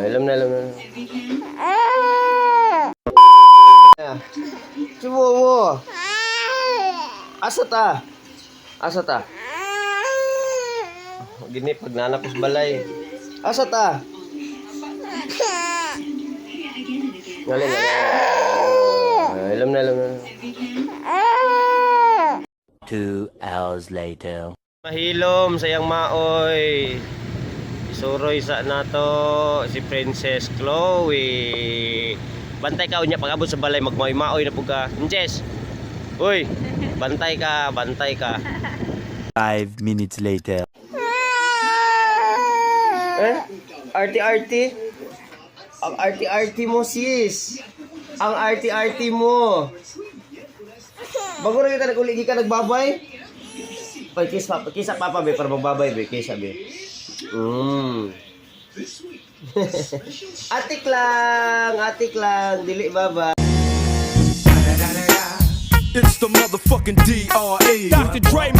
Alam na, alam na. Sumo. Asa ta? Asa ta? Gini, pag nanapos balay. Asa ta? Galing na. Alam na, alam na. 2 hours later. Mahilom sayang maoy. Isuroy sa nato si Princess Chloe. Bantay ka unya pag abot sa balay magmaoy-maoy na pug ka. Princess. Uy, bantay ka, bantay ka. 5 minutes later. Arty-arty. Ang arty-arty mo sis. Ang arty-arty mo. Bago na kita nag-uligi ka nagbabay. Oy, kisa papa be para magbabay be, kisa be. Atik lang, dili baba. It's the motherfucking DRE. Dr. Dre,